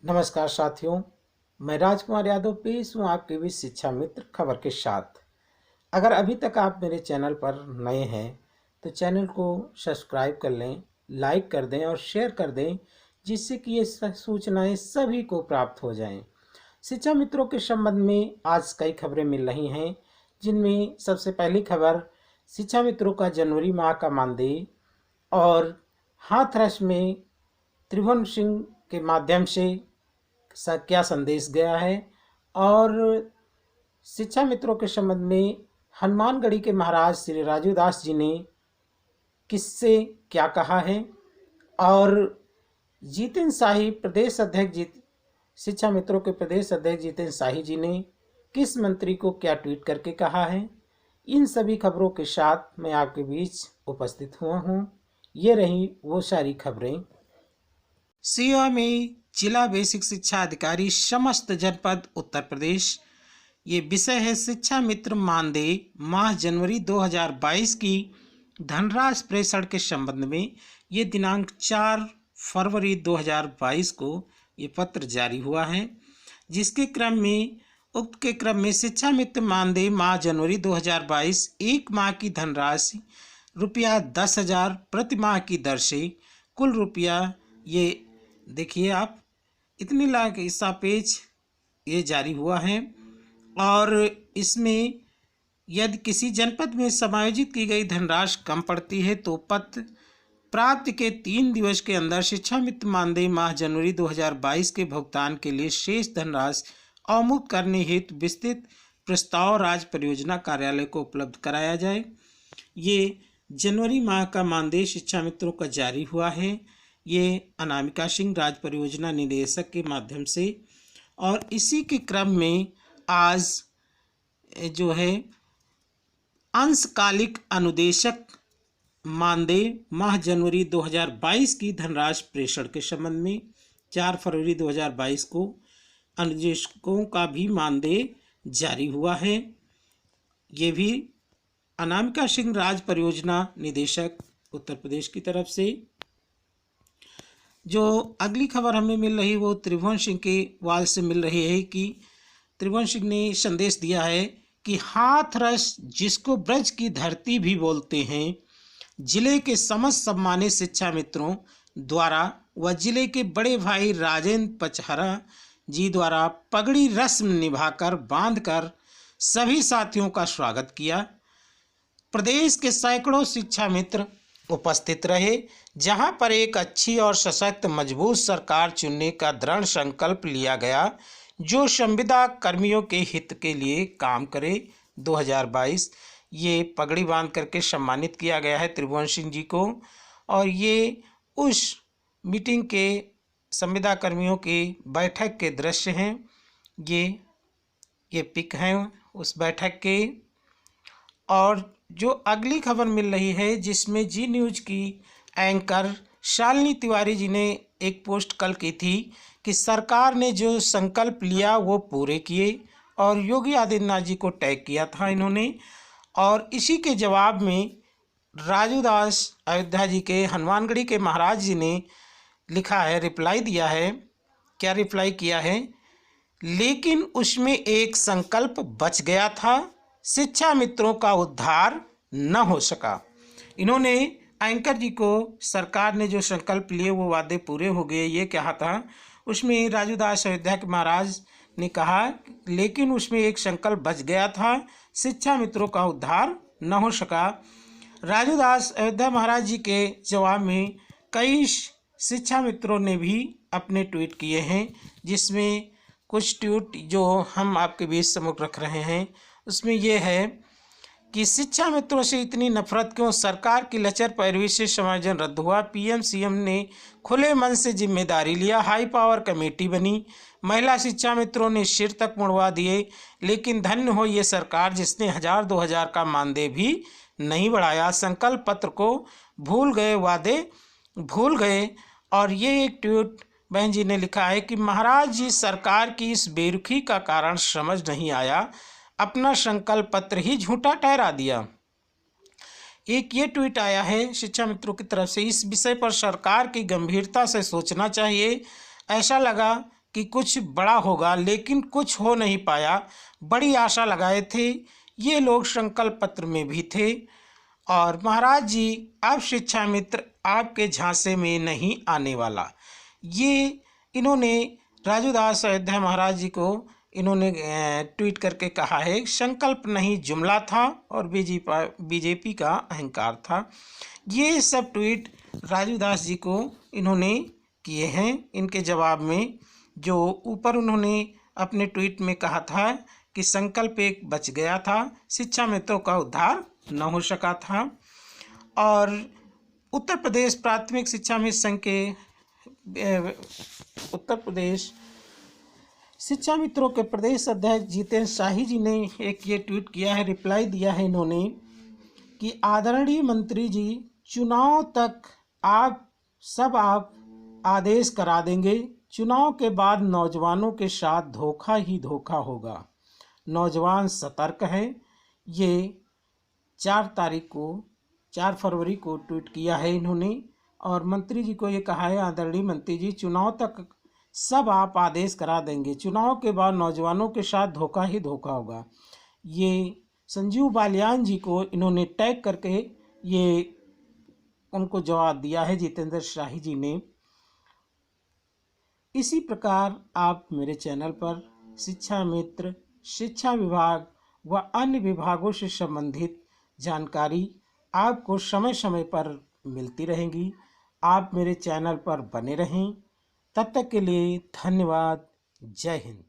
नमस्कार साथियों, मैं राजकुमार यादव पेश हूँ आपके बीच शिक्षा मित्र खबर के साथ। अगर अभी तक आप मेरे चैनल पर नए हैं तो चैनल को सब्सक्राइब कर लें, लाइक कर दें और शेयर कर दें, जिससे कि ये सूचनाएं सभी को प्राप्त हो जाएं। शिक्षा मित्रों के संबंध में आज कई खबरें मिल रही हैं, जिनमें सबसे पहली खबर शिक्षा मित्रों का जनवरी माह का मानदेय और हाथरस में त्रिभुवन सिंह के माध्यम से क्या संदेश गया है, और शिक्षा मित्रों के संबंध में हनुमानगढ़ी के महाराज श्री राजू दास जी ने किससे क्या कहा है, और जितेंद्र शाही प्रदेश अध्यक्ष शिक्षा मित्रों के प्रदेश अध्यक्ष जितेंद्र शाही जी ने किस मंत्री को क्या ट्वीट करके कहा है। इन सभी खबरों के साथ मैं आपके बीच उपस्थित हुआ हूँ। ये रही वो सारी खबरें। सीओ में जिला बेसिक शिक्षा अधिकारी समस्त जनपद उत्तर प्रदेश। ये विषय है शिक्षा मित्र मानदेय माह जनवरी 2022 की धनराशि प्रेषण के संबंध में। ये दिनांक 4 फरवरी 2022 को ये पत्र जारी हुआ है, जिसके क्रम में शिक्षा मित्र मानदेय माह जनवरी 2022 एक माह की धनराशि रुपया 10,000 प्रति माह की दर से कुल रुपया, ये देखिए आप, इतनी लाख ईसा पेज ये जारी हुआ है। और इसमें यदि किसी जनपद में समायोजित की गई धनराशि कम पड़ती है तो पत्र प्राप्त के 3 दिवस के अंदर शिक्षा मित्र मानदेय माह जनवरी 2022 के भुगतान के लिए शेष धनराशि अवमुक्त करने हेतु विस्तृत प्रस्ताव राज्य परियोजना कार्यालय को उपलब्ध कराया जाए। ये जनवरी माह का मानदेय शिक्षा मित्रों का जारी हुआ है, ये अनामिका सिंह राज्य परियोजना निदेशक के माध्यम से। और इसी के क्रम में आज जो है अंशकालिक अनुदेशक मानदेय माह जनवरी 2022 की धनराशि प्रेषण के संबंध में 4 फरवरी 2022 को अनुदेशकों का भी मानदेय जारी हुआ है। ये भी अनामिका सिंह राज्य परियोजना निदेशक उत्तर प्रदेश की तरफ से। जो अगली खबर हमें मिल रही वो त्रिभुवन सिंह के वाल से मिल रही है कि त्रिभुवन सिंह ने संदेश दिया है कि हाथरस जिसको ब्रज की धरती भी बोलते हैं, जिले के समस्त सम्मानित शिक्षा मित्रों द्वारा व जिले के बड़े भाई राजेंद्र पचहरा जी द्वारा पगड़ी रस्म निभाकर बांधकर सभी साथियों का स्वागत किया। प्रदेश के सैकड़ों शिक्षा मित्र उपस्थित रहे, जहां पर एक अच्छी और सशक्त मजबूत सरकार चुनने का दृढ़ संकल्प लिया गया, जो संविदा कर्मियों के हित के लिए काम करे। 2022 ये पगड़ी बांध करके सम्मानित किया गया है त्रिभुवन सिंह जी को। और ये उस मीटिंग के संविदा कर्मियों की बैठक के दृश्य हैं, ये पिक हैं उस बैठक के। और जो अगली खबर मिल रही है, जिसमें जी न्यूज़ की एंकर शालिनी तिवारी जी ने एक पोस्ट कल की थी कि सरकार ने जो संकल्प लिया वो पूरे किए, और योगी आदित्यनाथ जी को टैग किया था इन्होंने। और इसी के जवाब में राजू दास अयोध्या जी के हनुमानगढ़ी के महाराज जी ने लिखा है, रिप्लाई दिया है। क्या रिप्लाई किया है? लेकिन उसमें एक संकल्प बच गया था, शिक्षा मित्रों का उद्धार न हो सका। इन्होंने एंकर जी को सरकार ने जो संकल्प लिए वो वादे पूरे हो गए ये कहा था। उसमें राजू दास अयोध्या के महाराज ने कहा लेकिन उसमें एक संकल्प बच गया था, शिक्षा मित्रों का उद्धार न हो सका। राजू दास अयोध्या महाराज जी के जवाब में कई शिक्षा मित्रों ने भी अपने ट्वीट किए हैं, जिसमें कुछ ट्वीट जो हम आपके बीच सम्मुख रख रहे हैं उसमें यह है कि शिक्षा मित्रों से इतनी नफरत क्यों, सरकार की लचर पैरवी से समायोजन रद्द हुआ, पीएम सीएम ने खुले मन से जिम्मेदारी लिया, हाई पावर कमेटी बनी, महिला शिक्षा मित्रों ने सिर तक मुड़वा दिए, लेकिन धन्य हो ये सरकार जिसने 1000-2000 का मानदेय भी नहीं बढ़ाया, संकल्प पत्र को भूल गए, वादे भूल गए। और ये एक ट्वीट बहन जी ने लिखा है कि महाराज जी सरकार की इस बेरुखी का कारण समझ नहीं आया, अपना संकल्प पत्र ही झूठा ठहरा दिया। एक ये ट्वीट आया है शिक्षा मित्रों की तरफ से, इस विषय पर सरकार की गंभीरता से सोचना चाहिए। ऐसा लगा कि कुछ बड़ा होगा, लेकिन कुछ हो नहीं पाया। बड़ी आशा लगाए थे, ये लोग संकल्प पत्र में भी थे। और महाराज जी, अब शिक्षा मित्र आपके झांसे में नहीं आने वाला। ये इन्होंने राजूदास अयोध्या महाराज जी को इन्होंने ट्वीट करके कहा है। संकल्प नहीं जुमला था और बीजेपी का अहंकार था। ये सब ट्वीट राजूदास जी को इन्होंने किए हैं। इनके जवाब में जो ऊपर उन्होंने अपने ट्वीट में कहा था कि संकल्प एक बच गया था, शिक्षा मित्रों का उद्धार न हो सका था। और उत्तर प्रदेश प्राथमिक शिक्षा मित्र संघ के उत्तर प्रदेश शिक्षा मित्रों के प्रदेश अध्यक्ष जितेंद्र शाही जी ने एक ये ट्वीट किया है, रिप्लाई दिया है इन्होंने कि आदरणीय मंत्री जी, चुनाव तक आप आदेश करा देंगे। चुनाव के बाद नौजवानों के साथ धोखा ही धोखा होगा। नौजवान सतर्क है। ये 4 फरवरी को ट्वीट किया है इन्होंने। और मंत्री जी को ये कहा है, आदरणीय मंत्री जी, चुनाव तक सब आप आदेश करा देंगे। चुनाव के बाद नौजवानों के साथ धोखा ही धोखा होगा। ये संजीव बालियान जी को इन्होंने टैग करके ये उनको जवाब दिया है जितेंद्र शाही जी ने। इसी प्रकार आप मेरे चैनल पर शिक्षा मित्र, शिक्षा विभाग व अन्य विभागों से संबंधित जानकारी आपको समय समय पर मिलती रहेंगी। आप मेरे चैनल पर बने रहें। तब तक के लिए धन्यवाद। जय हिंद।